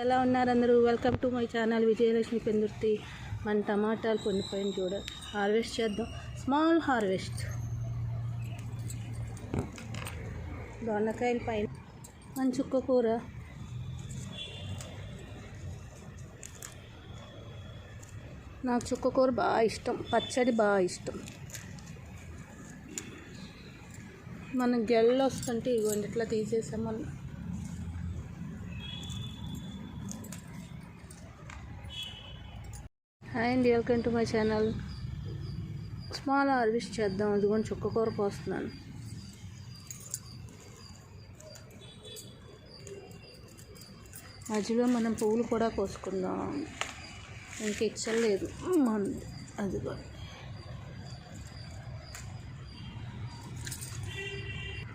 ఎలా ఉన్నారు అందరూ? Welcome to my channel Vijayalakshmi Pendurthi. మన టమాటాలు పొండిపోయిన చూడ హార్వెస్ట్ చేద్దాం. Small harvest. దొండకాయల పైన మన చుక్క కూర, నాకు చుక్క కూర బాగా ఇష్టం, పచ్చడి బాగా ఇష్టం. మనం గెళ్ళు వస్తుంటే ఇవ్వండి ఇట్లా తీసేసామన్నా. హాయ్ అండి, welcome to my channel. Small harvest చేద్దాం. అదిగోని చుక్క కూర కోస్తున్నాను. మధ్యలో మనం పువ్వులు కూడా కోసుకుందాం. ఇంక ఇచ్చలేదు అదిగో.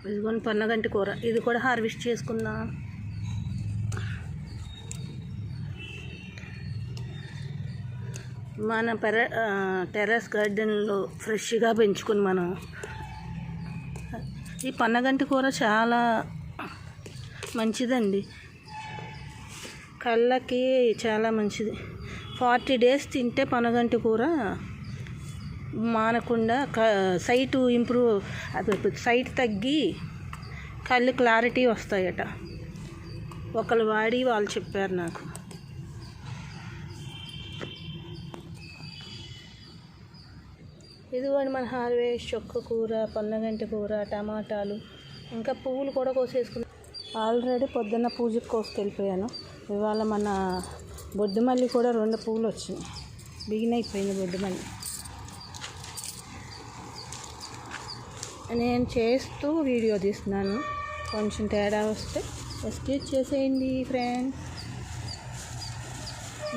ఇదిగోని పన్నగంటి కూర, ఇది కూడా హార్వెస్ట్ చేసుకుందాం. మన టెర్రస్ గార్డెన్లో ఫ్రెష్గా పెంచుకుని మనం ఈ పన్నగంటి కూర చాలా మంచిదండి, కళ్ళకి చాలా మంచిది. 40 days తింటే పన్నగంటి కూర మానకుండా సైట్ ఇంప్రూవ్, సైట్ తగ్గి కళ్ళు క్లారిటీ వస్తాయట. ఒకళ్ళు వాడి వాళ్ళు చెప్పారు నాకు. ఇదిగోండి మన హార్వెస్ట్. చొక్క కూర, పన్నగంటి కూర, టమాటాలు, ఇంకా పువ్వులు కూడా కోసేసుకున్నాను. ఆల్రెడీ పొద్దున్న పూజకు కోసుకెళ్ళిపోయాను. ఇవాళ మన బొడ్డుమల్లి కూడా 2 పువ్వులు వచ్చినాయి. బిగిన్ అయిపోయింది బొడ్డుమల్లి. నేను చేస్తూ వీడియో తీస్తున్నాను, కొంచెం తేడా వస్తే ఎక్స్క్యూజ్ చేసేయండి ఫ్రెండ్స్.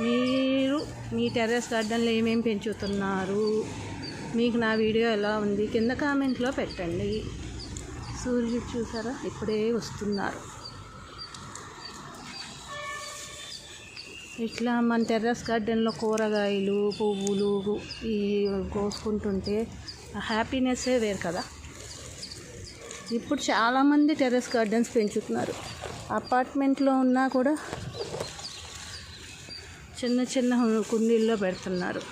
మీరు మీ టెర్రస్ గార్డెన్లో ఏమేమి పెంచుతున్నారు, మీకు నా వీడియో ఎలా ఉంది కింద కామెంట్లో పెట్టండి. సూర్యుడు చూసారా, ఇప్పుడే వస్తున్నారు. ఇట్లా మన టెర్రస్ గార్డెన్లో కూరగాయలు, పువ్వులు ఈ కోసుకుంటుంటే హ్యాపీనెస్సే వేరు కదా. ఇప్పుడు చాలామంది టెర్రస్ గార్డెన్స్ పెంచుతున్నారు. అపార్ట్మెంట్లో ఉన్నా కూడా చిన్న చిన్న కుండీల్లో పెడుతున్నారు.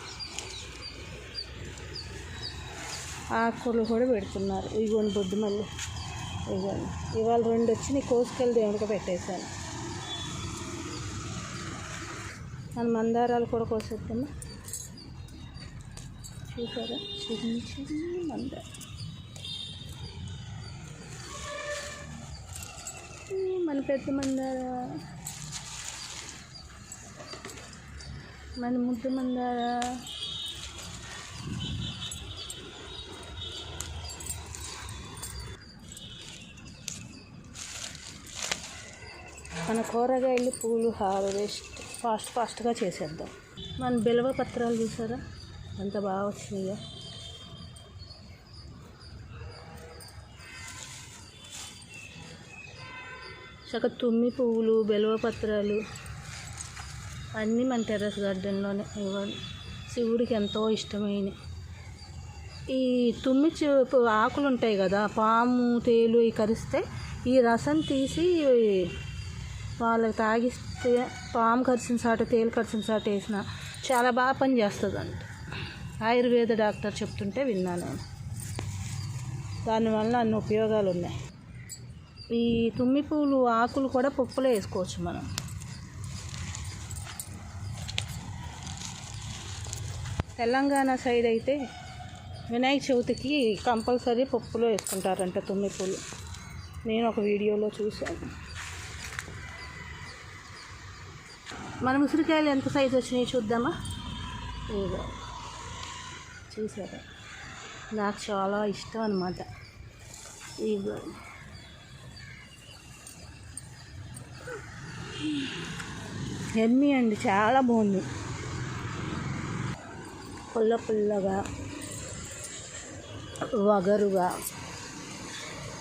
ఆకుకూరలు కూడా పెడుతున్నారు. ఇదిగోని బొడ్డుమల్లి, ఇదిగోండి ఇవాళ 2 వచ్చి కోసుకెళ్ళి దేవుడికి పెట్టేశాను. మన మందారాలు కూడా కోసేద్దామా. చూసారా, చిన్న చిన్న మందార. మన పెద్ద మందార, మన ముద్దు మందార. మన కూరగాయలు, పూలు హార్వెస్ట్ ఫాస్ట్గా చేసేద్దాం. మన బిల్వ పత్రాలు చూసారా ఎంత బాగా వచ్చినాయో. చక్క తుమ్మి పువ్వులు, బిల్వ పత్రాలు అన్నీ మన టెర్రస్ గార్డెన్లోనే. ఇవ్వండి, శివుడికి ఎంతో ఇష్టమైన ఈ తుమ్మి ఆకులు ఉంటాయి కదా, పాము తేలు ఇవి కరిస్తే ఈ రసం తీసి వాళ్ళకి తాగిస్తే, పాము కరిసిన చాట, తేలు కరిసిన చాట వేసిన చాలా బాగా పని చేస్తుంది అంట. ఆయుర్వేద డాక్టర్ చెప్తుంటే విన్నాను నేను. దానివల్ల అన్ని ఉపయోగాలు ఉన్నాయి. ఈ తుమ్మి పువ్వులు ఆకులు కూడా పప్పులో వేసుకోవచ్చు మనం. తెలంగాణ సైడ్ అయితే వినాయక చవితికి కంపల్సరీ పప్పులో వేసుకుంటారంట తుమ్మి పువ్వులు. నేను ఒక వీడియోలో చూశాను. మన ఉసిరికాయలు ఎంత సైజు వచ్చినాయి చూద్దామా. ఇదిగో చూసారా, నాకు చాలా ఇష్టం అన్నమాట. ఇదిగో ఎమ్మి అండి, చాలా బాగుంది. పుల్లగా వగరుగా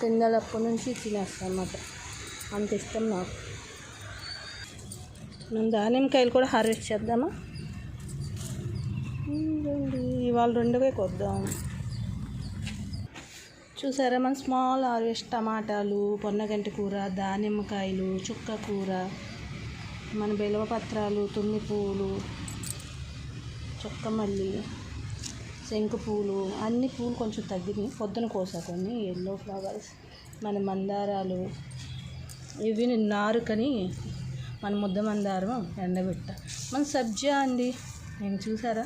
కిందలప్పటి నుంచి తినేస్తాను అన్నమాట. అంత ఇష్టం నాకు. మనం దానిమ్మకాయలు కూడా హార్వెస్ట్ చేద్దామా. ఇవాళ 2 కొద్దాం. చూసారా మన స్మాల్ హార్వెస్ట్. టమాటాలు, పొన్నగంటి కూర, దానిమ్మకాయలు, చుక్క కూర, మన బెలవపత్రాలు, తుమ్మి పువ్వులు, చొక్కమల్లి, శంకు పూలు, అన్ని పూలు కొంచెం తగ్గినాయి. పొద్దున కోసా కొన్ని ఎల్లో ఫ్లవర్స్, మన మందారాలు, ఇవి నారుకని మన ముద్ద మందారం ఎండబెట్ట. మన సబ్జా అండి, నేను చూసారా,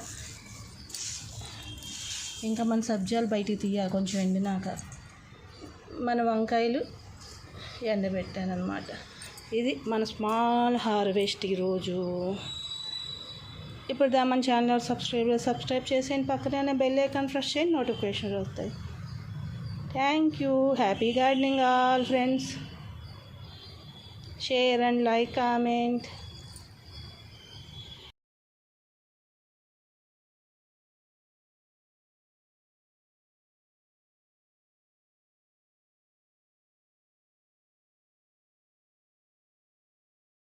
ఇంకా మన సబ్జాలు బయటికి తీయాలి కొంచెం ఎండినాక. మన వంకాయలు ఎండబెట్టాను అనమాట. ఇది మన స్మాల్ హార్వెస్ట్ ఈరోజు. ఇప్పుడు మన ఛానల్ సబ్స్క్రైబ్ చేసేయండి, పక్కనే బెల్ ఐకాన్ ప్రెస్ చేయండి, నోటిఫికేషన్ వస్తాయి. Thank you. Happy gardening all friends. Share and like, comment.